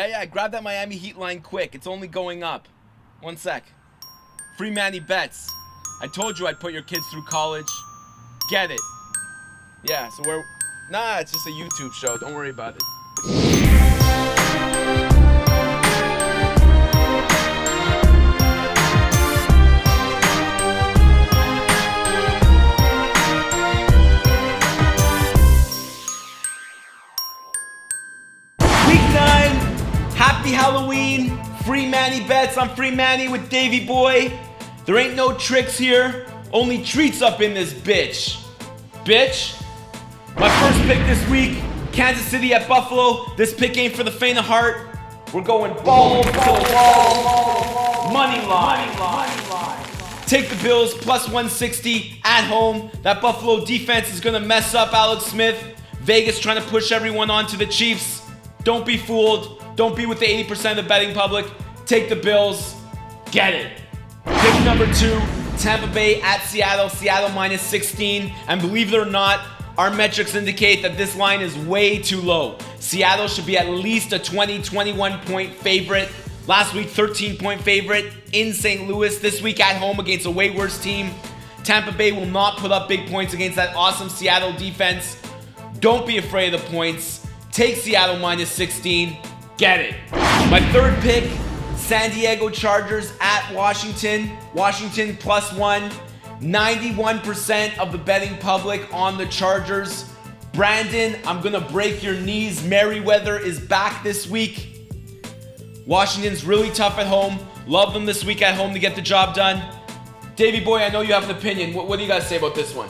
Yeah, grab that Miami Heat line quick. It's only going up. One sec. Free Manny bets. I told you I'd put your kids through college. Get it. Yeah, so we're... Nah, it's just a YouTube show. Don't worry about it. Week 9. Happy Halloween. Free Manny bets. I'm Free Manny with Davey Boy. There ain't no tricks here. Only treats up in this bitch. Bitch. My first pick this week, Kansas City at Buffalo. This pick ain't for the faint of heart. We're going balls to the wall. Money line. Take the Bills plus 160 at home. That Buffalo defense is gonna mess up Alex Smith. Vegas trying to push everyone onto the Chiefs. Don't be fooled. Don't be with the 80% of the betting public. Take the Bills. Get it. Pick number 2, Tampa Bay at Seattle. Seattle minus 16. And believe it or not, our metrics indicate that this line is way too low. Seattle should be at least a 21 point favorite. Last week, 13-point favorite in St. Louis. This week at home against a way worse team. Tampa Bay will not put up big points against that awesome Seattle defense. Don't be afraid of the points. Take Seattle minus 16. Get it. My third pick, San Diego Chargers at Washington. Washington plus 1. 91% of the betting public on the Chargers. Brandon, I'm gonna break your knees. Merriweather is back this week. Washington's really tough at home. Love them this week at home to get the job done. Davey Boy, I know you have an opinion. What do you guys say about this one?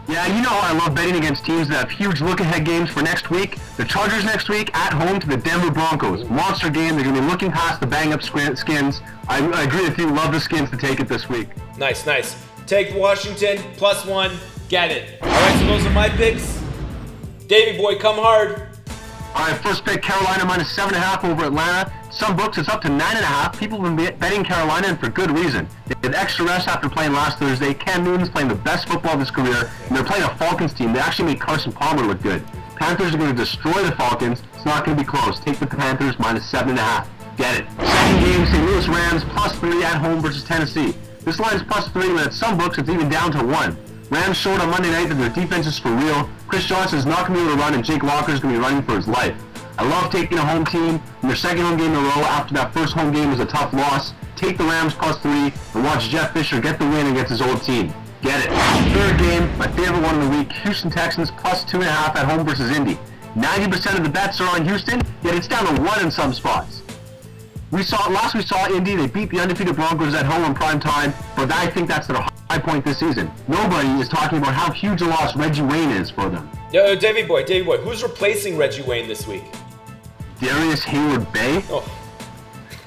Yeah, you know I love betting against teams that have huge look-ahead games for next week. The Chargers next week at home to the Denver Broncos. Monster game. They're going to be looking past the bang-up Skins. I agree with you. Love the Skins to take it this week. Nice. Take Washington plus 1. Get it. All right, so those are my picks. Davey Boy, come hard. All right, first pick, Carolina minus 7.5 over Atlanta. Some books it's up to 9.5. People have been betting Carolina, and for good reason. They had extra rest after playing last Thursday. Cam Newton's playing the best football of his career, and they're playing a Falcons team. They actually made Carson Palmer look good. Panthers are going to destroy the Falcons. It's not going to be close. Take the Panthers minus 7.5. Get it. Second game, St. Louis Rams plus 3 at home versus Tennessee. This line is plus 3, but at some books it's even down to 1. Rams showed on Monday night that their defense is for real. Chris Johnson is not going to be able to run, and Jake Locker is going to be running for his life. I love taking a home team in their second home game in a row after that first home game was a tough loss. Take the Rams plus 3 and watch Jeff Fisher get the win against his old team. Get it. Third game, my favorite one of the week, Houston Texans plus 2.5 at home versus Indy. 90% of the bets are on Houston, yet it's down to 1 in some spots. We saw Indy, they beat the undefeated Broncos at home in prime time, but I think that's their high point this season. Nobody is talking about how huge a loss Reggie Wayne is for them. Yo, Davey Boy, who's replacing Reggie Wayne this week? Darius Hayward-Bay? Oh.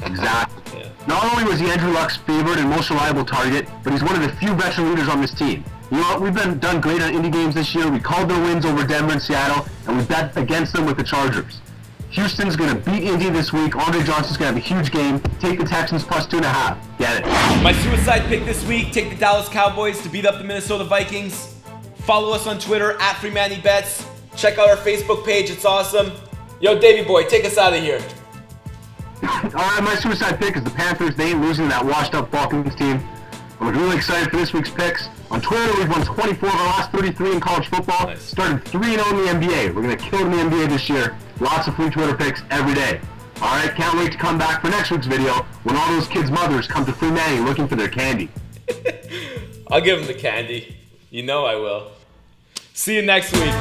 Exactly. Yeah. Not only was he Andrew Luck's favorite and most reliable target, but he's one of the few veteran leaders on this team. You know what? We've done great on Indy games this year. We called their wins over Denver and Seattle, and we bet against them with the Chargers. Houston's going to beat Indy this week. Andre Johnson's going to have a huge game. Take the Texans plus 2.5. Get it. My suicide pick this week, take the Dallas Cowboys to beat up the Minnesota Vikings. Follow us on Twitter at FreeMannyBets. Check out our Facebook page. It's awesome. Yo, Davey Boy, take us out of here. Alright, my suicide pick is the Panthers. They ain't losing to that washed-up Falcons team. I'm really excited for this week's picks. On Twitter, we've won 24 of our last 33 in college football. Nice. Started 3-0 in the NBA. We're going to kill in the NBA this year. Lots of free Twitter picks every day. Alright, can't wait to come back for next week's video when all those kids' mothers come to Free Manny looking for their candy. I'll give them the candy. You know I will. See you next week.